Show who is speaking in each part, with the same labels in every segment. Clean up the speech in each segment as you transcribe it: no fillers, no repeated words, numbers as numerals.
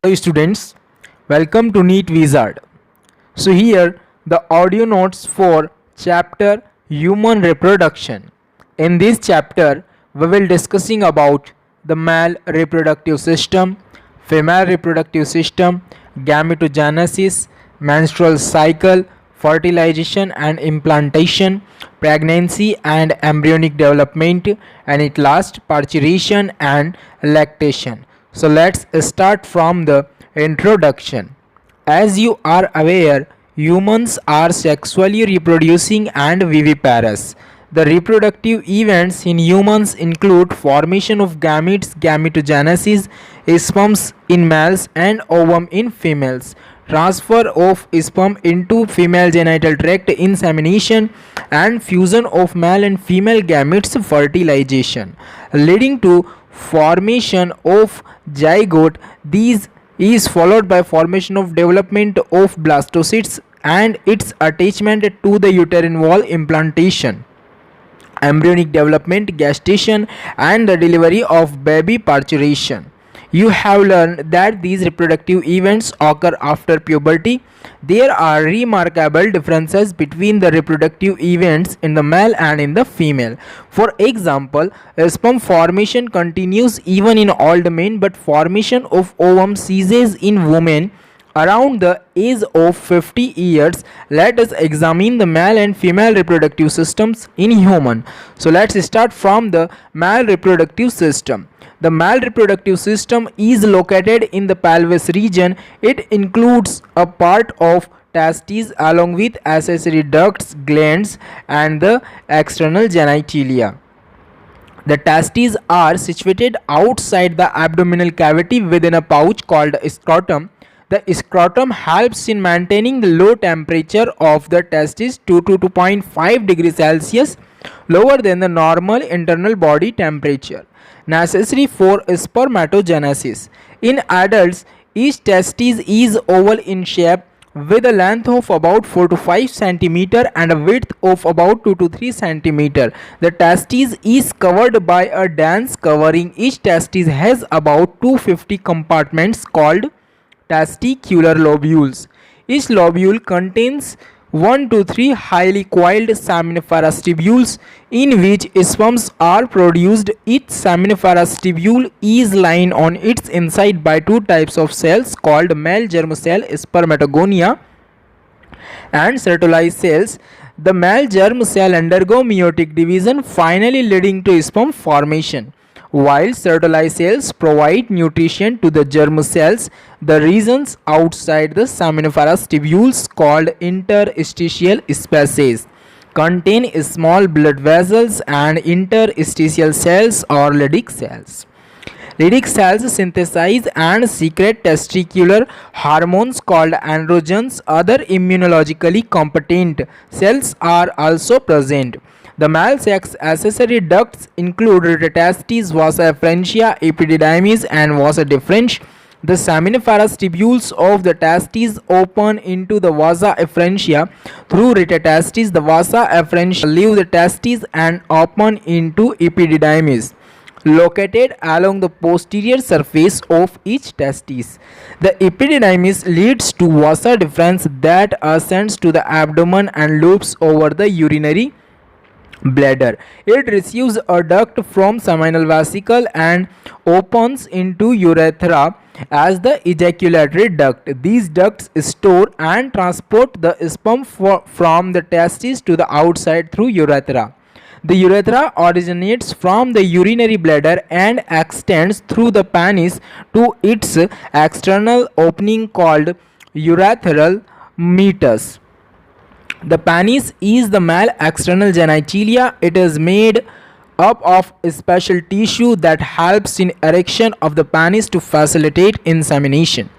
Speaker 1: Hello students, welcome to NEET Wizard. So here the audio notes for chapter Human Reproduction. In this chapter we will discussing about the male reproductive system, female reproductive system, gametogenesis, menstrual cycle, fertilization and implantation, pregnancy and embryonic development, and at last parturition and lactation. So let's start from the introduction. As you are aware, humans are sexually reproducing and viviparous. The reproductive events in humans include formation of gametes, gametogenesis, sperms in males and ovum in females, transfer of sperm into female genital tract, insemination, and fusion of male and female gametes, fertilization, leading to formation of zygote. These is followed by formation of development of blastocysts and its attachment to the uterine wall, implantation, embryonic development, gestation, and the delivery of baby, parturition. You have learned that these reproductive events occur after puberty. There are remarkable differences between the reproductive events in the male and in the female. For example, sperm formation continues even in old men, but formation of ovum ceases in women around the age of 50 years. Let us examine the male and female reproductive systems in human. So let's start from the male reproductive system. The male reproductive system is located in the pelvis region. It includes a part of testes along with accessory ducts, glands, and the external genitalia. The testes are situated outside the abdominal cavity within a pouch called scrotum. The scrotum helps in maintaining the low temperature of the testes to 2.5 degrees Celsius, lower than the normal internal body temperature, necessary for spermatogenesis. In adults, each testis is oval in shape with a length of about 4 to 5 cm and a width of about 2 to 3 cm. The testis is covered by a dense covering. Each testis has about 250 compartments called testicular lobules. Each lobule contains 1 to 3 highly coiled seminiferous tubules in which sperms are produced. Each seminiferous tubule is lined on its inside by two types of cells called male germ cell, spermatogonia, and Sertoli cells. The male germ cell undergo meiotic division, finally leading to sperm formation, while Sertoli cells provide nutrition to the germ cells. The regions outside the seminiferous tubules, called interstitial spaces, contain small blood vessels and interstitial cells or Leydig cells. Leydig cells synthesize and secrete testicular hormones called androgens. Other immunologically competent cells are also present. The male sex accessory ducts include testes, vasa efferentia, epididymis, and vasa deferens. The seminiferous tubules of the testes open into the vasa efferentia through testes. The vasa efferentia leave the testes and open into epididymis, located along the posterior surface of each testis. The epididymis leads to vasa deferens that ascends to the abdomen and loops over the urinary bladder. It receives a duct from seminal vesicle and opens into urethra as the ejaculatory duct. These ducts store and transport the sperm from the testes to the outside through urethra. The urethra originates from the urinary bladder and extends through the penis to its external opening called urethral meatus. The penis is the male external genitalia. It is made up of special tissue that helps in erection of the penis to facilitate insemination.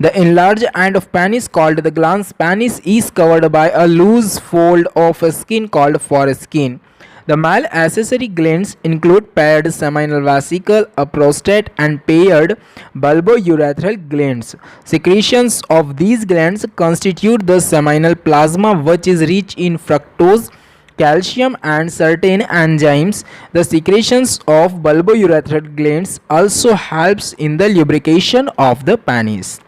Speaker 1: The enlarged end of penis, called the glans penis, is covered by a loose fold of skin called foreskin. The male accessory glands include paired seminal vesicle, a prostate, and paired bulbourethral glands. Secretions of these glands constitute the seminal plasma, which is rich in fructose, calcium and certain enzymes. The secretions of bulbourethral glands also helps in the lubrication of the penis.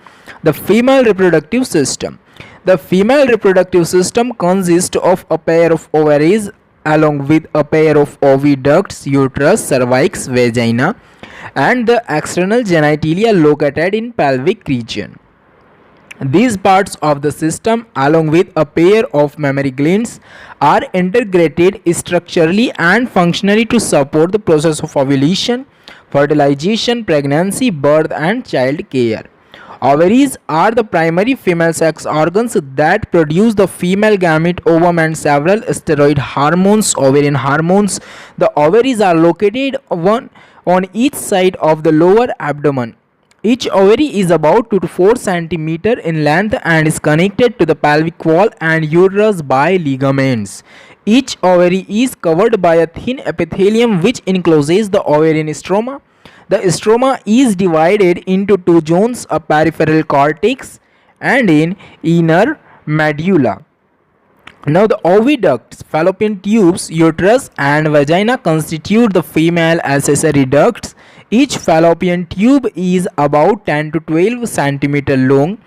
Speaker 1: The female reproductive system. The female reproductive system consists of a pair of ovaries along with a pair of oviducts, uterus, cervix, vagina, and the external genitalia located in pelvic region. These parts of the system, along with a pair of mammary glands, are integrated structurally and functionally to support the process of ovulation, fertilization, pregnancy, birth, and child care. Ovaries are the primary female sex organs that produce the female gamete, ovum, and several steroid hormones, ovarian hormones. The ovaries are located one on each side of the lower abdomen. Each ovary is about 2 to 4 cm in length and is connected to the pelvic wall and uterus by ligaments. Each ovary is covered by a thin epithelium which encloses the ovarian stroma. The stroma is divided into two zones, a peripheral cortex and an inner medulla. Now the oviducts, fallopian tubes, uterus and vagina constitute the female accessory ducts. Each fallopian tube is about 10 to 12 cm long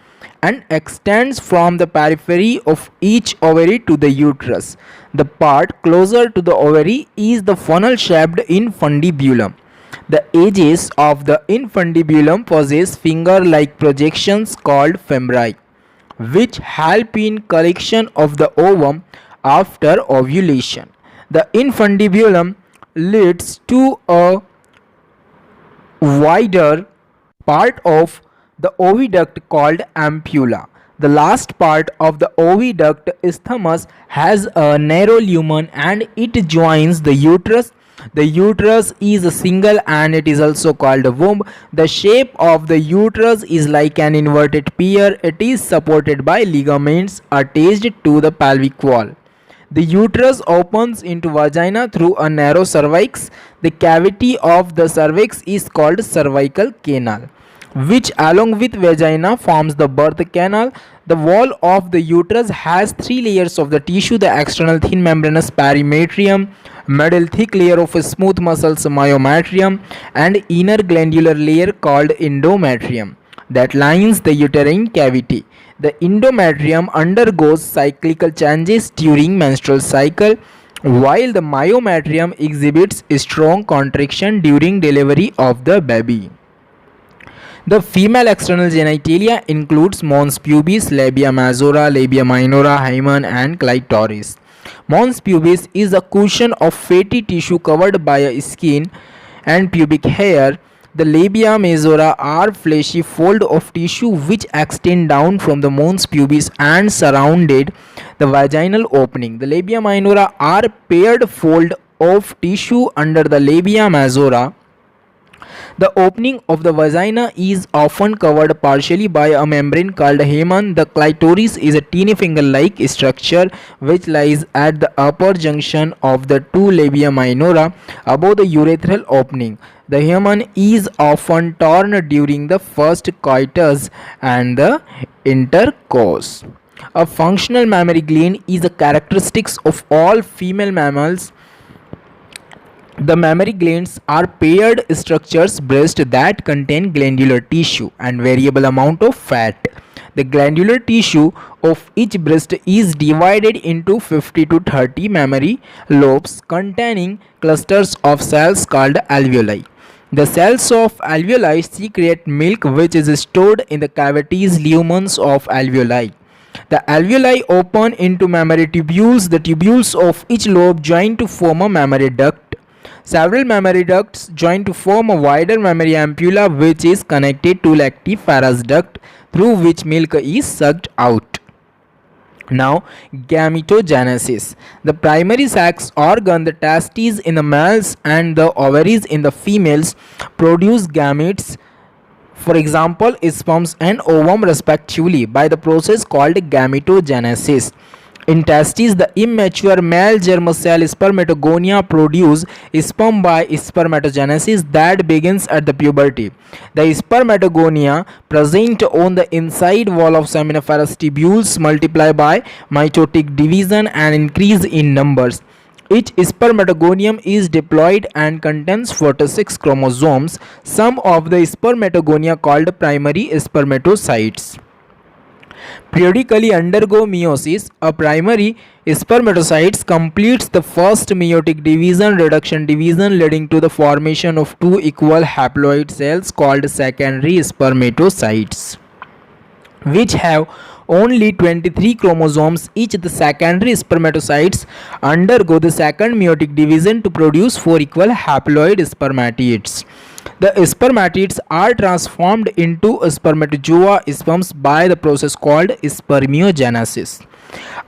Speaker 1: and extends from the periphery of each ovary to the uterus. The part closer to the ovary is the funnel-shaped infundibulum. The edges of the infundibulum possess finger-like projections called femori, which help in collection of the ovum after ovulation. The infundibulum leads to a wider part of the oviduct called ampulla. The last part of the oviduct, isthmus, has a narrow lumen and it joins the uterus. The uterus is a single and it is also called a womb. The shape of the uterus is like an inverted pear. It is supported by ligaments attached to the pelvic wall. The uterus opens into vagina through a narrow cervix. The cavity of the cervix is called cervical canal, which along with vagina forms the birth canal. The wall of the uterus has three layers of the tissue: the external thin membranous perimetrium, middle thick layer of smooth muscles myometrium, and inner glandular layer called endometrium that lines the uterine cavity. The endometrium undergoes cyclical changes during menstrual cycle, while the myometrium exhibits strong contraction during delivery of the baby. The female external genitalia includes mons pubis, labia majora, labia minora, hymen, and clitoris. Mons pubis is a cushion of fatty tissue covered by a skin and pubic hair. The labia majora are fleshy fold of tissue which extend down from the mons pubis and surrounded the vaginal opening. The labia minora are paired fold of tissue under the labia majora. The opening of the vagina is often covered partially by a membrane called hymen. The clitoris is a teeny finger-like structure which lies at the upper junction of the two labia minora above the urethral opening. The hymen is often torn during the first coitus and the intercourse. A functional mammary gland is a characteristic of all female mammals. The mammary glands are paired structures breast that contain glandular tissue and variable amount of fat. The glandular tissue of each breast is divided into 50 to 30 mammary lobes containing clusters of cells called alveoli. The cells of alveoli secrete milk which is stored in the cavities lumens of alveoli. The alveoli open into mammary tubules. The tubules of each lobe join to form a mammary duct. Several mammary ducts join to form a wider mammary ampulla which is connected to lactiferous duct through which milk is sucked out. Now, gametogenesis. The primary sex organ, the testes in the males and the ovaries in the females, produce gametes, for example sperms and ovum respectively, by the process called gametogenesis. In testes, the immature male germ cell spermatogonia produce sperm by spermatogenesis that begins at the puberty. The spermatogonia present on the inside wall of seminiferous tubules multiply by mitotic division and increase in numbers. Each spermatogonium is diploid and contains 46 chromosomes. Some of the spermatogonia called primary spermatocytes periodically undergo meiosis. A primary spermatocyte completes the first meiotic division, reduction division, leading to the formation of two equal haploid cells called secondary spermatocytes, which have only 23 chromosomes each. The secondary spermatocytes undergo the second meiotic division to produce four equal haploid spermatids. The spermatids are transformed into spermatozoa sperms by the process called spermiogenesis.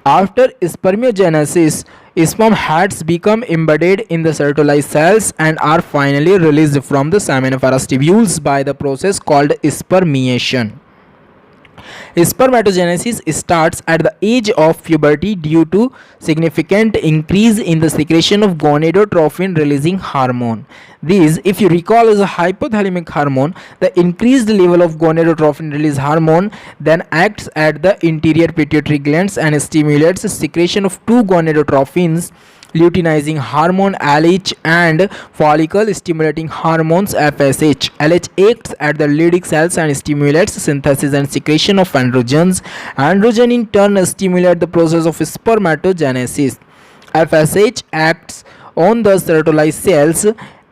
Speaker 1: After spermiogenesis, sperm heads become embedded in the Sertoli cells and are finally released from the seminiferous tubules by the process called spermiation. Spermatogenesis starts at the age of puberty due to significant increase in the secretion of gonadotropin releasing hormone. This, if you recall, is a hypothalamic hormone. The increased level of gonadotropin release hormone then acts at the interior pituitary glands and stimulates secretion of two gonadotropins, luteinizing hormone LH and follicle stimulating hormones FSH. LH acts at the Leydig cells and stimulates synthesis and secretion of androgens. Androgen in turn stimulate the process of spermatogenesis. FSH acts on the Sertoli cells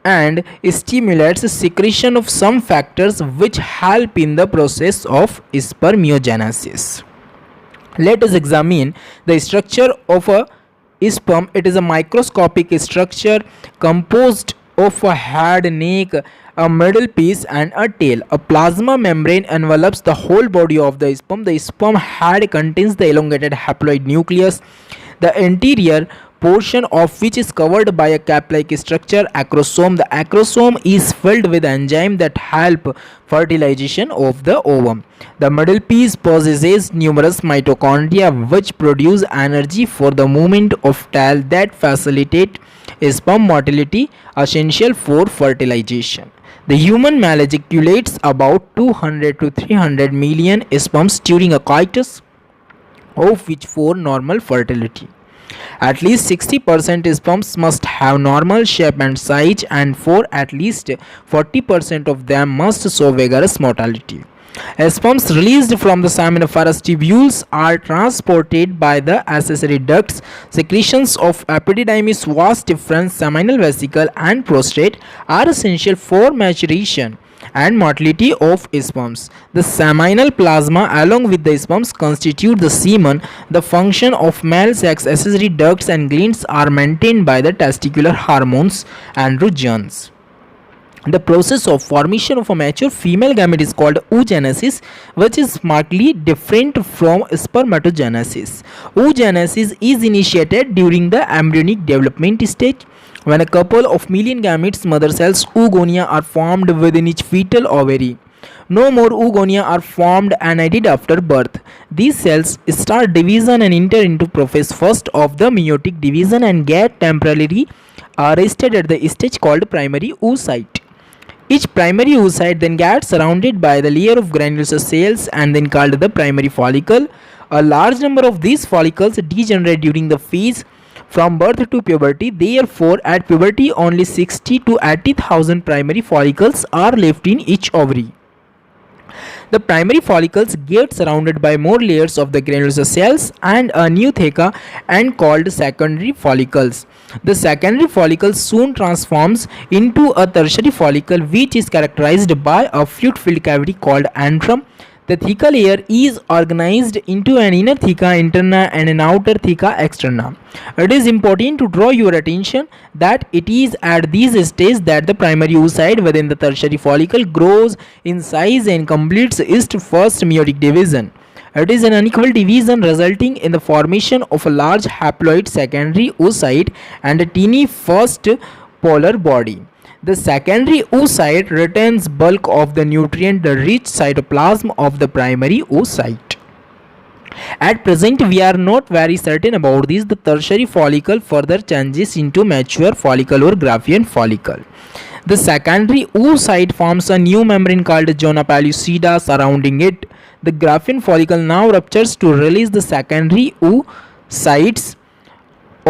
Speaker 1: and stimulates secretion of some factors which help in the process of spermiogenesis. Let us examine the structure of a sperm. It is a microscopic structure composed of a head, neck, a middle piece and a tail. A plasma membrane envelops the whole body of the sperm. The sperm head contains the elongated haploid nucleus, the interior portion of which is covered by a cap-like structure, acrosome. The acrosome is filled with enzymes that help fertilization of the ovum. The middle piece possesses numerous mitochondria which produce energy for the movement of tail that facilitate sperm motility, essential for fertilization. The human male ejaculates about 200 to 300 million sperms during a coitus, of which 4 normal fertility. At least 60% sperms must have normal shape and size, and for at least 40% of them must show vigorous motility. Sperms released from the seminiferous tubules are transported by the accessory ducts. Secretions of epididymis, vas deferens, seminal vesicle and prostate are essential for maturation and motility of sperms. The seminal plasma along with the sperms constitute the semen. The function of male sex accessory ducts and glands are maintained by the testicular hormones androgens. The process of formation of a mature female gamete is called oogenesis, which is markedly different from spermatogenesis. Oogenesis is initiated during the embryonic development stage. When a couple of million gametes, mother cells, oogonia, are formed within each fetal ovary. No more oogonia are formed and added after birth. These cells start division and enter into prophase first of the meiotic division and get temporarily arrested at the stage called primary oocyte. Each primary oocyte then gets surrounded by the layer of granular cells and then called the primary follicle. A large number of these follicles degenerate during the phase from birth to puberty. Therefore, at puberty only 60 to 80,000 primary follicles are left in each ovary. The primary follicles get surrounded by more layers of the granular cells and a new theca and called secondary follicles. The secondary follicle soon transforms into a tertiary follicle which is characterized by a fluid-filled cavity called antrum. The theca layer is organized into an inner theca interna and an outer theca externa. It is important to draw your attention that it is at these stages that the primary oocyte within the tertiary follicle grows in size and completes its first meiotic division. It is an unequal division resulting in the formation of a large haploid secondary oocyte and a teeny first polar body. The secondary oocyte retains bulk of the nutrient-rich cytoplasm of the primary oocyte. At present, we are not very certain about this. The tertiary follicle further changes into mature follicle or Graafian follicle. The secondary oocyte forms a new membrane called zona pellucida surrounding it. The Graafian follicle now ruptures to release the secondary oocytes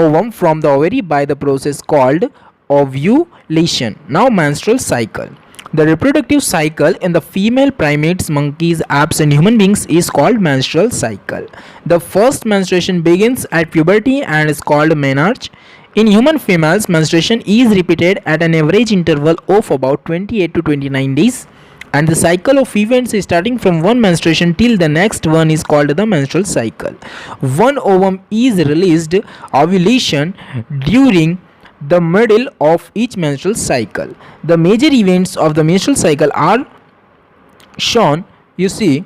Speaker 1: ovum from the ovary by the process called ovulation. Now, menstrual cycle. The reproductive cycle in the female primates, monkeys, apes, and human beings is called menstrual cycle. The first menstruation begins at puberty and is called menarche. In human females, menstruation is repeated at an average interval of about 28 to 29 days, and the cycle of events is starting from one menstruation till the next one is called the menstrual cycle. One ovum is released ovulation during the middle of each menstrual cycle. The major events of the menstrual cycle are shown, you see,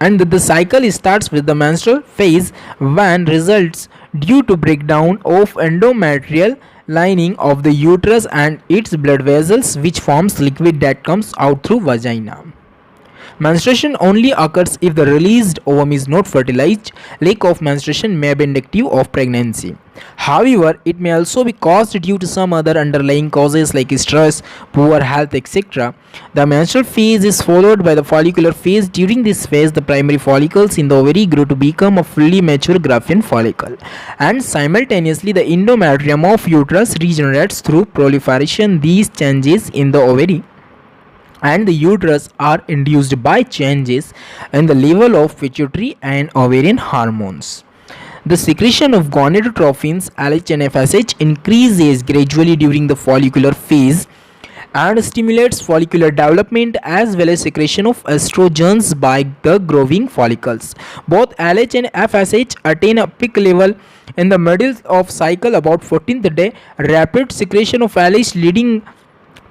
Speaker 1: and the cycle starts with the menstrual phase when results due to breakdown of endometrial lining of the uterus and its blood vessels, which forms liquid that comes out through vagina. Menstruation only occurs if the released ovum is not fertilized. Lack of menstruation may be indicative of pregnancy. However, it may also be caused due to some other underlying causes like stress, poor health, etc. The menstrual phase is followed by the follicular phase. During this phase, the primary follicles in the ovary grow to become a fully mature Graafian follicle, and simultaneously the endometrium of uterus regenerates through proliferation. These changes in the ovary and the uterus are induced by changes in the level of pituitary and ovarian hormones. The secretion of gonadotrophins LH and FSH increases gradually during the follicular phase and stimulates follicular development as well as secretion of estrogens by the growing follicles. Both LH and FSH attain a peak level in the middle of cycle about 14th day. Rapid secretion of LH leading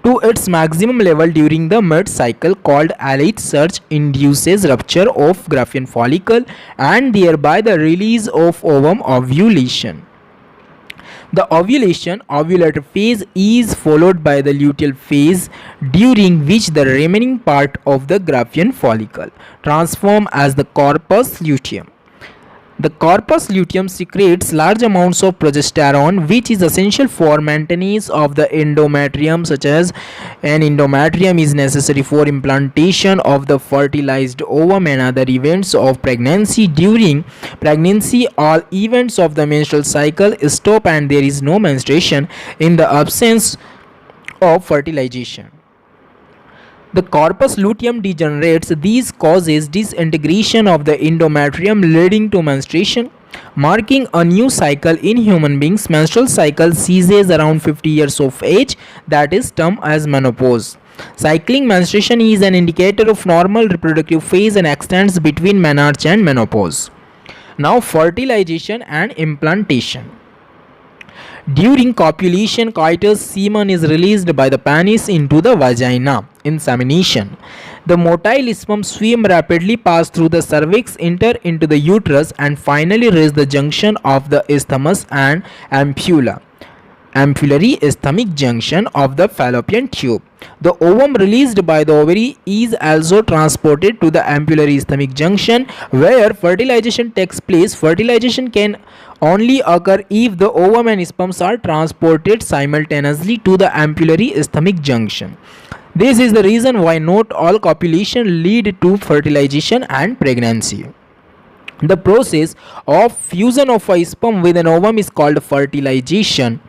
Speaker 1: to its maximum level during the mid-cycle called LH surge induces rupture of Graafian follicle and thereby the release of ovum ovulation. The ovulatory phase is followed by the luteal phase, during which the remaining part of the Graafian follicle transforms as the corpus luteum. The corpus luteum secretes large amounts of progesterone, which is essential for maintenance of the endometrium, such as an endometrium is necessary for implantation of the fertilized ovum and other events of pregnancy. During pregnancy, all events of the menstrual cycle stop and there is no menstruation in the absence of fertilization. The corpus luteum degenerates. This causes disintegration of the endometrium leading to menstruation, marking a new cycle in human beings. Menstrual cycle ceases around 50 years of age, that is termed as menopause. Cycling menstruation is an indicator of normal reproductive phase and extends between menarche and menopause. Now, fertilization and implantation. During copulation, coitus semen is released by the penis into the vagina. Insemination. The motile sperm swim rapidly past through the cervix, enter into the uterus, and finally reach the junction of the isthmus and ampulla. Ampullary isthmic junction of the fallopian tube. The ovum released by the ovary is also transported to the ampullary isthmic junction where fertilization takes place. Fertilization can only occur if the ovum and sperms are transported simultaneously to the ampullary isthmic junction. This is the reason why not all copulation lead to fertilization and pregnancy. The process of fusion of a sperm with an ovum is called fertilization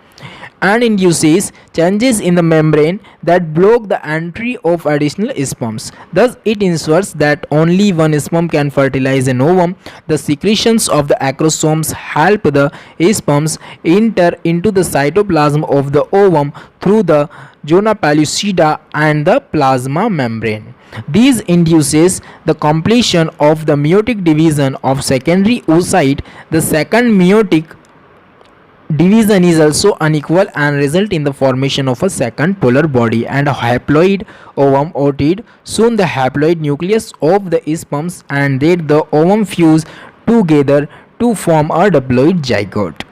Speaker 1: and induces changes in the membrane that block the entry of additional sperms. Thus, it ensures that only one sperm can fertilize an ovum. The secretions of the acrosomes help the sperms enter into the cytoplasm of the ovum through the zona pellucida and the plasma membrane. This induces the completion of the meiotic division of secondary oocyte. The second meiotic division is also unequal and result in the formation of a second polar body and a haploid ovum otid. Soon the haploid nucleus of the sperms and then the ovum fuse together to form a diploid zygote.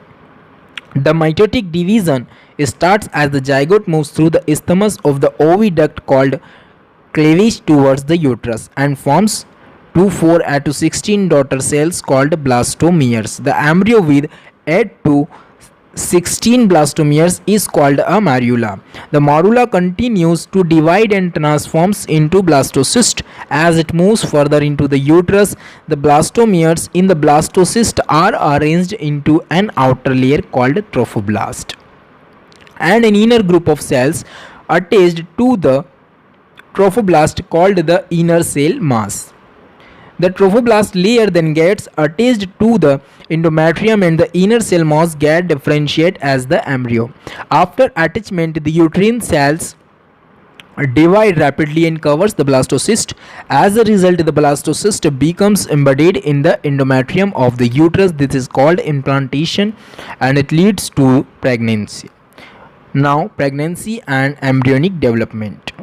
Speaker 1: The mitotic division starts as the zygote moves through the isthmus of the oviduct called cleavage towards the uterus and forms 4 to 16 daughter cells called blastomeres. The embryo with 8 to 16 blastomeres is called a morula. The morula continues to divide and transforms into blastocyst As it moves further into the uterus, the blastomeres in the blastocyst are arranged into an outer layer called trophoblast and an inner group of cells attached to the trophoblast called the inner cell mass. The trophoblast layer then gets attached to the endometrium and the inner cell mass get differentiate as the embryo. After attachment, the uterine cells divide rapidly and covers the blastocyst. As a result, the blastocyst becomes embedded in the endometrium of the uterus. This is called implantation and it leads to pregnancy. Now, pregnancy and embryonic development.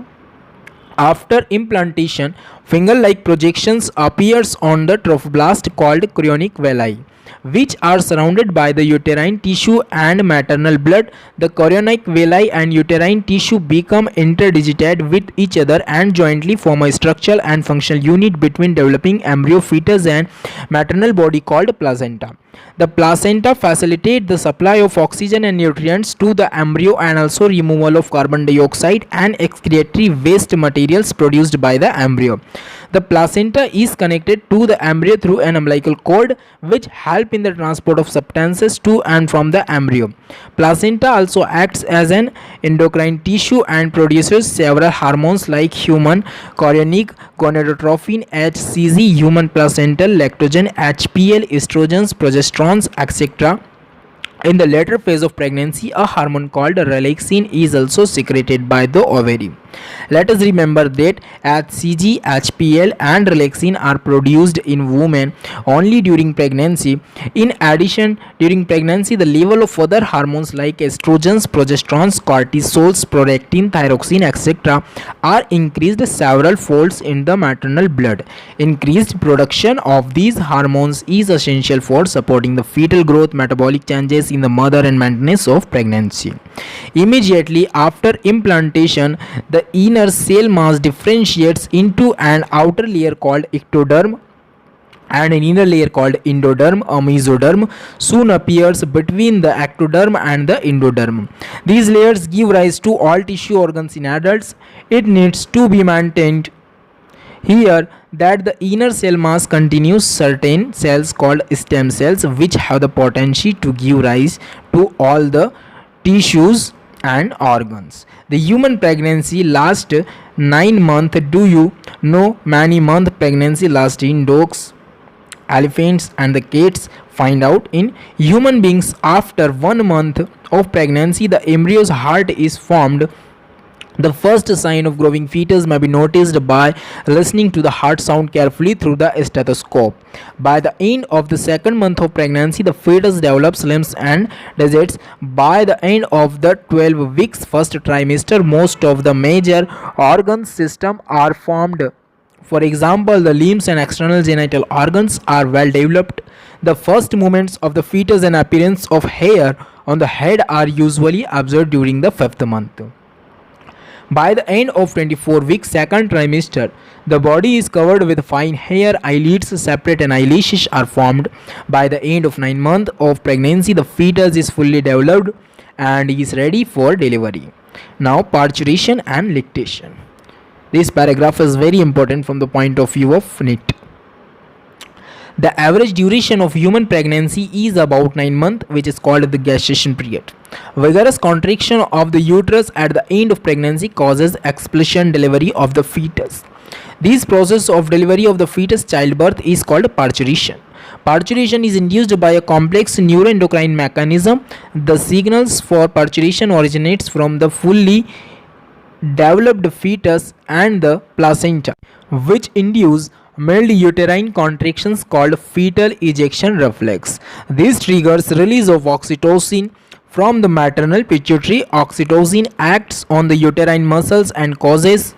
Speaker 1: After implantation, finger-like projections appears on the trophoblast called chorionic villi, which are surrounded by the uterine tissue and maternal blood. The chorionic villi and uterine tissue become interdigited with each other and jointly form a structural and functional unit between developing embryo, fetus and maternal body called placenta. The placenta facilitates the supply of oxygen and nutrients to the embryo and also removal of carbon dioxide and excretory waste materials produced by the embryo. The placenta is connected to the embryo through an umbilical cord which help in the transport of substances to and from the embryo. Placenta also acts as an endocrine tissue and produces several hormones like human chorionic gonadotropin, HCG, human placental lactogen, HPL, estrogens, progesterones, etc. In the later phase of pregnancy, a hormone called relaxin is also secreted by the ovary. Let us remember that HCG, HPL and relaxin are produced in women only during pregnancy. In addition, during pregnancy, the level of other hormones like estrogens, progesterones, cortisols, prolactin, thyroxine, etc. are increased several folds in the maternal blood. Increased production of these hormones is essential for supporting the fetal growth, metabolic changes in the mother and maintenance of pregnancy. Immediately after implantation, the inner cell mass differentiates into an outer layer called ectoderm and an inner layer called endoderm. A mesoderm soon appears between the ectoderm and the endoderm. These layers give rise to all tissue organs in adults. It needs to be maintained here that the inner cell mass continues certain cells called stem cells which have the potential to give rise to all the tissues and organs. The human pregnancy lasts 9 months. Do you know many month pregnancy lasts in dogs, elephants and the cats? Find out in human beings. After 1 month of pregnancy, the embryo's heart is formed. The first sign of growing fetus may be noticed by listening to the heart sound carefully through the stethoscope. By the end of the 2nd month of pregnancy, the fetus develops limbs and digits. By the end of the 12 weeks first trimester, most of the major organ system are formed. For example, the limbs and external genital organs are well developed. The first movements of the fetus and appearance of hair on the head are usually observed during the 5th month. By the end of 24 weeks, 2nd trimester, the body is covered with fine hair, eyelids separate and eyelashes are formed. By the end of 9 months of pregnancy, the fetus is fully developed and is ready for delivery. Now, parturition and lactation. This paragraph is very important from the point of view of NEET. The average duration of human pregnancy is about 9 months, which is called the gestation period. Vigorous contraction of the uterus at the end of pregnancy causes expulsion delivery of the fetus. This process of delivery of the fetus childbirth is called parturition. Parturition is induced by a complex neuroendocrine mechanism. The signals for parturition originates from the fully developed fetus and the placenta, which induce mild uterine contractions called fetal ejection reflex. This triggers release of oxytocin from the maternal pituitary. Oxytocin acts on the uterine muscles and causes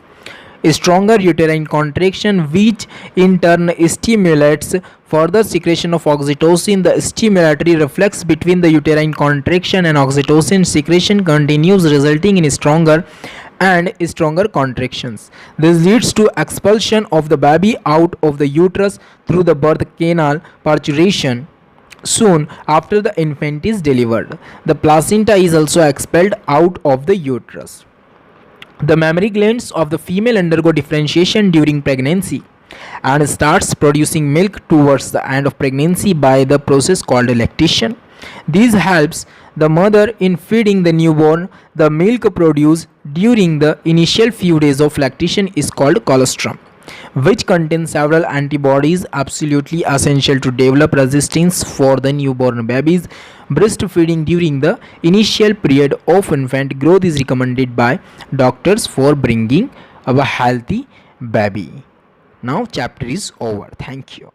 Speaker 1: a stronger uterine contraction, which in turn stimulates further secretion of oxytocin. The stimulatory reflex between the uterine contraction and oxytocin secretion continues, resulting in stronger and stronger contractions. This leads to expulsion of the baby out of the uterus through the birth canal. Parturition. Soon after the infant is delivered, the placenta is also expelled out of the uterus. The mammary glands of the female undergo differentiation during pregnancy and starts producing milk towards the end of pregnancy by the process called lactation. This helps the mother in feeding the newborn. The milk produced during the initial few days of lactation is called colostrum, which contains several antibodies absolutely essential to develop resistance for the newborn babies. Breastfeeding during the initial period of infant growth is recommended by doctors for bringing a healthy baby. Now chapter is over. Thank you.